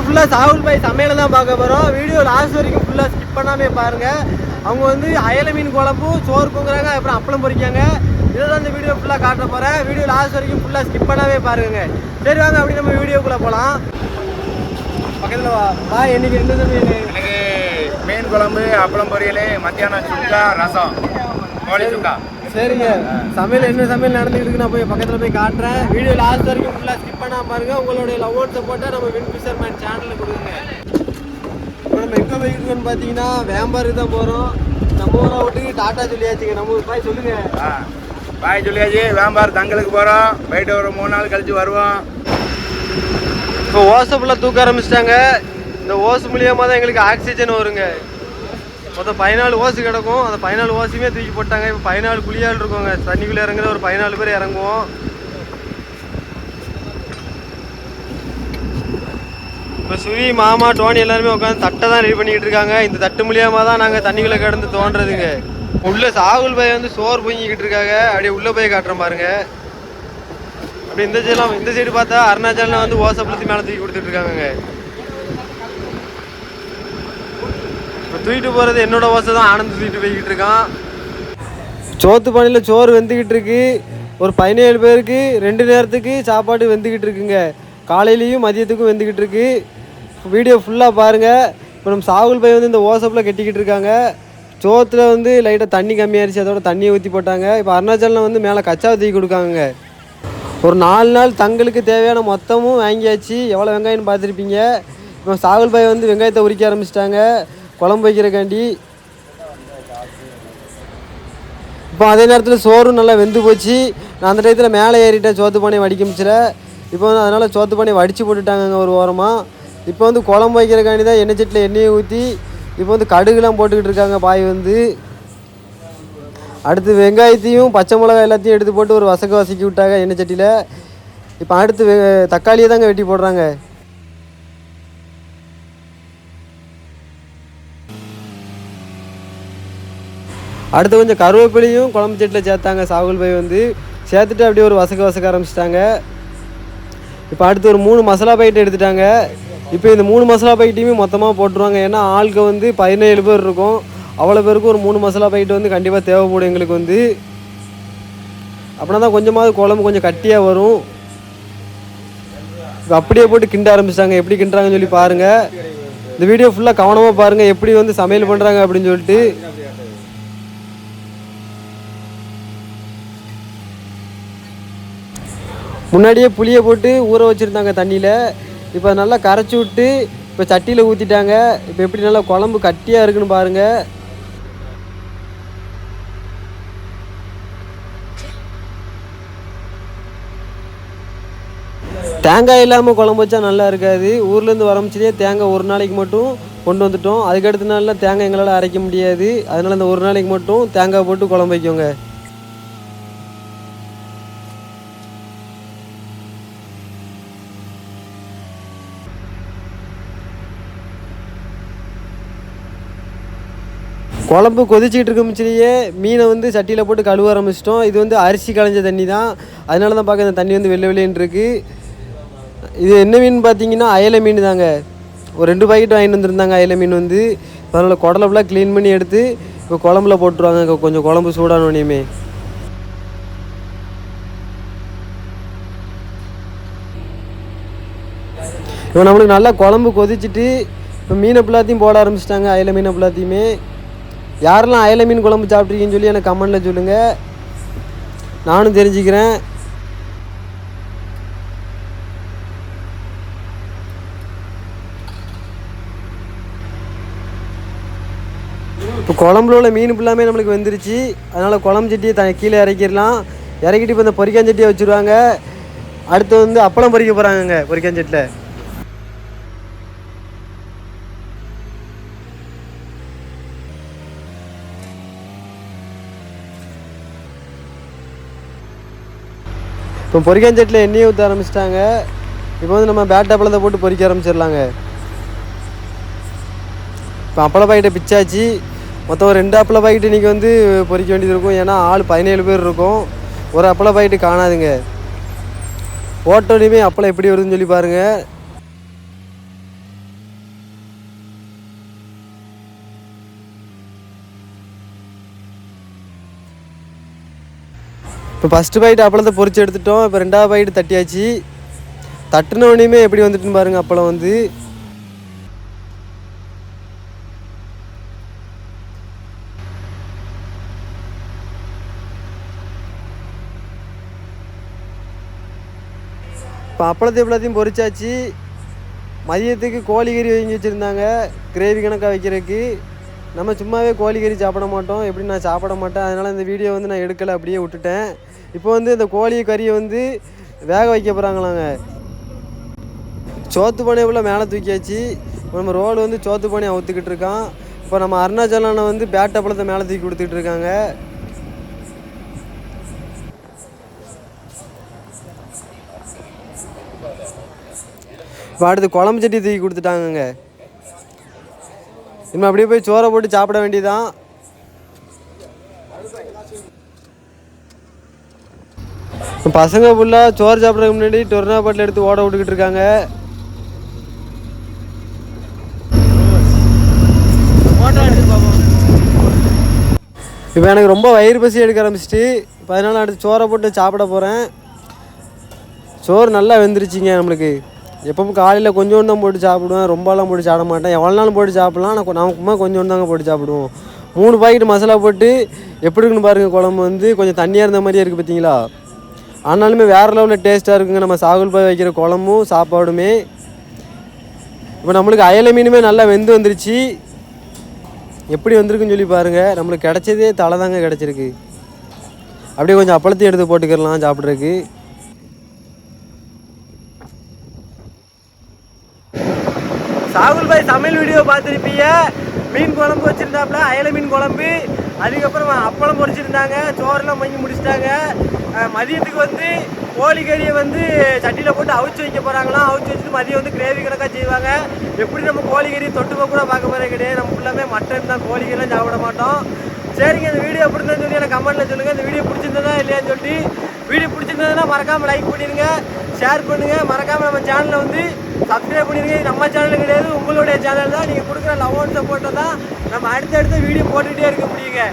ஃபுல்லாக சாகுல் பாய் சமையல் தான் பார்க்க போகிறோம். வீடியோ லாஸ்ட் வரைக்கும் ஃபுல்லாக ஸ்கிப் பண்ணாமே பாருங்கள். அவங்க வந்து அயல மீன் குழம்பும் சோறு பொங்குறாங்க, அப்புறம் அப்பளம் பொரிக்காங்க. இதை தான் இந்த வீடியோ ஃபுல்லாக காட்ட போகிறேன். வீடியோ லாஸ்ட் வரைக்கும் ஃபுல்லாக ஸ்கிப் பண்ணாமே பாருங்க. சரி வாங்க அப்படி நம்ம வீடியோக்குள்ளே போகலாம். பக்கத்தில் வா. இன்னைக்கு ரெண்டு மீன், எனக்கு மீன் குழம்பு, அப்பளம் பொரியல், மத்தியானம் சுக்கா, ரசம், கோழி சுக்கா. சரிங்க, சமையல் என்ன சமையல் நடந்துகிட்டு இருக்கு நான் போய் பக்கத்தில் போய் காட்டுறேன். வீடியோ லாஸ்ட் வரைக்கும் ஃபுல்லாக ஸ்கிப் பண்ணாமல் பாருங்க. உங்களுடைய லவ் அண்ட் சப்போர்ட்டை நம்ம வின் ஃபிஷர்மேன் சேனலில் கொடுங்க. இப்போ நம்ம எங்கே போய்கிட்டு இருக்கோன்னு பார்த்தீங்கன்னா வேம்பாருக்கு தான் போகிறோம். நம்ம ஊரை விட்டுக்கு டாட்டா சொல்லியாச்சுங்க. நம்ம ஊர் பாய் சொல்லுங்க. பாய் சொல்லியாச்சு. வேம்பார் தங்களுக்கு போகிறோம். போயிட்டு ஒரு 3 நாள் கழிச்சு வருவோம். இப்போ ஓசை ஃபுல்லாக தூக்க ஆரம்பிச்சிட்டாங்க. இந்த ஓசு மூலியமாக தான் எங்களுக்கு ஆக்சிஜன் வருங்க. மொத்தம் 14 ஓசு கிடக்கும். அந்த 14 ஓசையுமே தூக்கி போட்டாங்க. இப்போ 14 குழியால் இருக்கோங்க. தண்ணிக்குள்ளே இறங்குற ஒரு 14 பேர் இறங்குவோம். இப்போ சுவி, மாமா, டோனி எல்லாருமே உட்காந்து தட்டை தான் ரெடி பண்ணிக்கிட்டு இருக்காங்க. இந்த தட்டு மூலியமாக தான் நாங்கள் தண்ணிக்குள்ளே கிடந்து தோன்றதுங்க. உள்ளே சாகுல் பாய் வந்து சோறு பொங்கிக்கிட்டு இருக்காங்க. அப்படியே உள்ளே போய் காட்டுறேன் பாருங்க. அப்படி இந்த சைடு பார்த்தா அருணாச்சலில் வந்து ஓசை புளுத்தி மேலே தூக்கி கொடுத்துட்டு இருக்காங்க. இப்போ தூக்கிட்டு போகிறது என்னோட ஓசை தான். ஆனந்த் தூக்கிட்டு போய்கிட்டு இருக்கான். சோத்து பானையில் சோறு வெந்துக்கிட்டு இருக்கு. ஒரு 17 பேருக்கு 2 நேரத்துக்கு சாப்பாடு வெந்துக்கிட்டு இருக்குங்க. காலையிலையும் மதியத்துக்கும் வெந்துக்கிட்டு இருக்கு. வீடியோ ஃபுல்லாக பாருங்கள். இப்போ நம்ம சாகுல் பாய் வந்து இந்த ஓசப்பில் கட்டிக்கிட்டு இருக்காங்க. சோத்தில் வந்து லைட்டாக தண்ணி கம்மியாகிடுச்சு, அதோட தண்ணியை ஊற்றி போட்டாங்க. இப்போ அருணாச்சலில் வந்து மேலே கச்சாவை தூக்கி கொடுக்காங்க. ஒரு 4 நாள் தங்களுக்கு தேவையான மொத்தமும் வாங்கியாச்சு. எவ்வளோ வெங்காயம்னு பார்த்துருப்பீங்க. இப்போ சாகுல் பாய் வந்து வெங்காயத்தை உரிக்க ஆரம்பிச்சிட்டாங்க குழம்பு வைக்கிறக்காண்டி. இப்போ அதே நேரத்தில் சோறும் நல்லா வெந்து போச்சு. நான் அந்த டயத்தில் மேலே ஏறிட்டேன் சோத்து பானையை வடிக்க மிச்சில. இப்போ வந்து அதனால் சோத்து பானையை வடித்து போட்டுட்டாங்க ஒரு ஓரமாக. இப்போ வந்து குழம்பு வைக்கிறக்காண்டி தான் எண்ணெய் சட்டியில் எண்ணெயை ஊற்றி இப்போ வந்து கடுகுலாம் போட்டுக்கிட்டு இருக்காங்க பாய் வந்து. அடுத்து வெங்காயத்தையும் பச்சை மிளகாய் எல்லாத்தையும் எடுத்து போட்டு ஒரு வசக்கி விட்டாங்க எண்ணெய் சட்டியில். இப்போ அடுத்து தக்காளியை தாங்க வெட்டி போடுறாங்க. அடுத்து கொஞ்சம் கருவேப்பிலையும் குழம்பு சட்டியில் சேர்த்தாங்க சாகுல் பாய் வந்து. சேர்த்துட்டு அப்படியே ஒரு வசக்க ஆரம்பிச்சிட்டாங்க. இப்போ அடுத்து ஒரு 3 மசாலா பாக்கெட் எடுத்துட்டாங்க. இப்போ இந்த 3 மசாலா பாக்கெட்டையுமே மொத்தமாக போட்டுருவாங்க. ஏன்னா ஆளுக்கு வந்து 17 பேர் இருக்கும். அவ்வளோ பேருக்கு ஒரு 3 மசாலா பாக்கெட் வந்து கண்டிப்பாக தேவைப்படும் எங்களுக்கு வந்து. அப்படின்னா தான் கொஞ்சமாவது குழம்பு கொஞ்சம் கட்டியாக வரும். இப்போ அப்படியே போட்டு கிண்ட ஆரம்பிச்சிட்டாங்க. எப்படி கிண்டுறாங்கன்னு சொல்லி பாருங்கள். இந்த வீடியோ ஃபுல்லாக கவனமாக பாருங்கள் எப்படி வந்து சமையல் பண்ணுறாங்க அப்படின்னு சொல்லிட்டு. முன்னாடியே புளியை போட்டு ஊற வச்சுருந்தாங்க தண்ணியில். இப்போ நல்லா கரைச்சி விட்டு இப்போ சட்டியில் ஊற்றிட்டாங்க. இப்போ எப்படி நல்லா குழம்பு கட்டியாக இருக்குன்னு பாருங்கள். தேங்காய் இல்லாமல் குழம்பு வச்சா நல்லா இருக்காது. ஊர்லேருந்து வரமிச்சிலே தேங்காய் ஒரு நாளைக்கு மட்டும் கொண்டு வந்துட்டோம். அதுக்கடுத்த நாளில் தேங்காய் எங்களால் அரைக்க முடியாது. அதனால் இந்த ஒரு நாளைக்கு மட்டும் தேங்காய் போட்டு குழம்பு வைக்கோங்க. குழம்பு கொதிச்சிக்கிட்டு இருக்க மிச்சிலேயே மீனை வந்து சட்டியில் போட்டு கழுவ ஆரம்பிச்சிட்டோம். இது வந்து அரிசி களைஞ்ச தண்ணி தான். அதனால தான் பார்க்க இந்த தண்ணி வந்து வெள்ளைன்னு இருக்குது. இது என்ன மீன் பார்த்தீங்கன்னா அயலை மீன் தாங்க. ஒரு 2 பாக்கெட் வாங்கிட்டு வந்துருந்தாங்க அயலை மீன் வந்து. அதனால் குடலை ஃபுல்லாக க்ளீன் பண்ணி எடுத்து இப்போ குழம்புல போட்டுருவாங்க. கொஞ்சம் குழம்பு சூடானோனையுமே இப்போ நம்மளுக்கு நல்லா குழம்பு கொதிச்சுட்டு இப்போ மீனை ஃபுல்லாத்தையும் போட ஆரம்பிச்சிட்டாங்க. அயலை மீனை ஃபுல்லாத்தையுமே. யாரெல்லாம் அயலை மீன் குழம்பு சாப்பிட்ருக்கீங்கன்னு சொல்லி எனக்கு கமெண்டில் சொல்லுங்கள், நானும் தெரிஞ்சுக்கிறேன். இப்போ குழம்புல உள்ள மீன் ஃபுல்லாமே நம்மளுக்கு வந்துருச்சு. அதனால் குழம்பு சட்டியை கீழே இறக்கிடலாம். இறக்கிட்டு இப்போ இந்த பொரிக்காஞ்சட்டியை வச்சுருவாங்க. அடுத்து வந்து அப்பளம் பொரிக்க போகிறாங்கங்க பொரிக்காஞ்சட்டியில். இப்போ பொரிக்காஞ்சட்டியில் எண்ணெயை ஊற்ற ஆரம்பிச்சிட்டாங்க. இப்போ வந்து நம்ம பேட் அப்பளத்தை போட்டு பொரிக்க ஆரம்பிச்சிடலாங்க. இப்போ அப்பள பாக்கெட்டை பிச்சாச்சு. மொத்தம் 2 அப்பள பாக்கெட்டு இன்றைக்கி வந்து பொரிக்க வேண்டியது இருக்கும். ஏன்னா ஆள் 17 பேர் இருக்கும். ஒரு அப்பள பாக்கெட்டு காணாதுங்க. ஓட்டோடையுமே அப்பளம் எப்படி வருதுன்னு சொல்லி பாருங்கள். இப்போ 2 அப்பள பாக்கெட்டை பிச்சாச்சு. மொத்தம் 2 அப்பள பாக்கெட்டு இன்றைக்கி வந்து பொரிக்க வேண்டியது இருக்கும். ஏன்னா ஆள் 17 பேர் இருக்கும். ஒரு அப்பள பாக்கெட்டு காணாதுங்க. ஓட்டோடையுமே அப்பளம் எப்படி வருதுன்னு சொல்லி பாருங்கள். இப்போ ஃபஸ்ட்டு பைட்டு அப்பளத்தை பொரிச்சு எடுத்துட்டோம். இப்போ 2வது பைட்டு தட்டியாச்சு. தட்டுனோடனே எப்படி வந்துட்டுன்னு பாருங்கள் அப்பளம் வந்து. இப்போ அப்பளத்தை எல்லாத்தையும் பொரிச்சாச்சு. மதியத்துக்கு கோழிக்கறி வாங்கி வச்சுருந்தாங்க கிரேவி கணக்காக வைக்கிறதுக்கு. நம்ம சும்மாவே கோழிக்கறி சாப்பிட மாட்டோம், எப்படி நான் சாப்பிட மாட்டேன். அதனால் இந்த வீடியோ வந்து நான் எடுக்கலை, அப்படியே விட்டுட்டேன். இப்போ வந்து இந்த கோழி கறியை வந்து வேக வைக்க போகிறாங்களாங்க. சோத்து பானையை மேலே தூக்கியாச்சு. இப்போ நம்ம ரோடு வந்து சோத்து பானையை அவுத்துக்கிட்டு இருக்கான். இப்போ நம்ம அருணாச்சலான வந்து பேட் அப்பளத்தை மேலே தூக்கி கொடுத்துட்டு இருக்காங்க. இப்போ அடுத்து குழம்பு சட்டி தூக்கி கொடுத்துட்டாங்கங்க. இனிமே அப்படியே போய் சோறை போட்டு சாப்பிட வேண்டியதான். பசங்க ஃபுல்லாக சோறு சாப்பிட்றதுக்கு முன்னாடி டொர்னா பாட்டில் எடுத்து ஓட விட்டுக்கிட்டு இருக்காங்க. இப்போ எனக்கு ரொம்ப வயிறு பசி எடுக்க ஆரம்பிச்சிட்டு, இப்போ அதனால் அடுத்து சோறை போட்டு சாப்பிட போகிறேன். சோறு நல்லா வெந்துருச்சிங்க நம்மளுக்கு. எப்பவும் காலையில் கொஞ்சோண்டு தான் போட்டு சாப்பிடுவேன், ரொம்பலாம் போட்டு சாப்பிட மாட்டேன். எவ்வளோ நாளும் போட்டு சாப்பிட்லாம், நமக்குமா கொஞ்சோண்டு தாங்க போட்டு சாப்பிடுவோம். 3 பாக்கெட் மசாலா போட்டு எப்படி இருக்குன்னு பாருங்கள். குழம்பு வந்து கொஞ்சம் தண்ணியாக இருந்த மாதிரியே இருக்குது பார்த்தீங்களா. ஆனாலுமே வேறு லெவலில் டேஸ்ட்டாக இருக்குங்க நம்ம சாகுல் பாய் வைக்கிற குழம்பும் சாப்பாடுமே. இப்போ நம்மளுக்கு அயலை மீனுமே நல்லா வெந்து வந்துருச்சு. எப்படி வந்திருக்குன்னு சொல்லி பாருங்கள். நம்மளுக்கு கிடச்சதே தலை தாங்க கிடச்சிருக்கு. அப்படியே கொஞ்சம் அப்பளத்தையும் எடுத்து போட்டுக்கிடலாம் சாப்பிட்றதுக்கு. சாகுல் பாய் சமையல் வீடியோ பார்த்துருப்பீங்க. மீன் குழம்பு வச்சுருந்தாப்புல, அயலை மீன் குழம்பு. அதுக்கப்புறம் அப்பளம் பொரிச்சிருந்தாங்க. சோறுலாம் வாங்கி முடிச்சிட்டாங்க. மதியத்துக்கு வந்து கோழிக்கறியை வந்து சட்டியில் போட்டு அவிச்சு வைக்க போகிறாங்களாம். அவிச்சு வச்சுட்டு மதியம் வந்து கிரேவி கணக்காக செய்வாங்க. எப்படி நம்ம கோழிக்கறி தொட்டுக்க கூட பார்க்க போகிறே கிடையாது. நம்ம ஃபுல்லாமே மட்டன் தான், கோழிக்கறிலாம் சாப்பிட மாட்டோம். சரிங்க, இந்த வீடியோ எப்படி இருந்ததுன்னு சொல்லி எனக்கு கமெண்ட்டில் சொல்லுங்கள். இந்த வீடியோ பிடிச்சிருந்ததா இல்லையான்னு சொல்லிட்டு. வீடியோ பிடிச்சிருந்ததுன்னா மறக்காமல் லைக் பண்ணிடுங்க, ஷேர் பண்ணுங்கள். மறக்காமல் நம்ம சேனலில் வந்து சப்ஸ்கிரைப் பண்ணிடுங்க. நம்ம சேனல் கிடையாது, உங்களுடைய சேனல் தான். நீங்கள் கொடுக்குற லவ் அண்ட் சப்போர்ட்டை தான் நம்ம அடுத்தடுத்த வீடியோ போட்டுகிட்டே இருக்க முடியுங்க.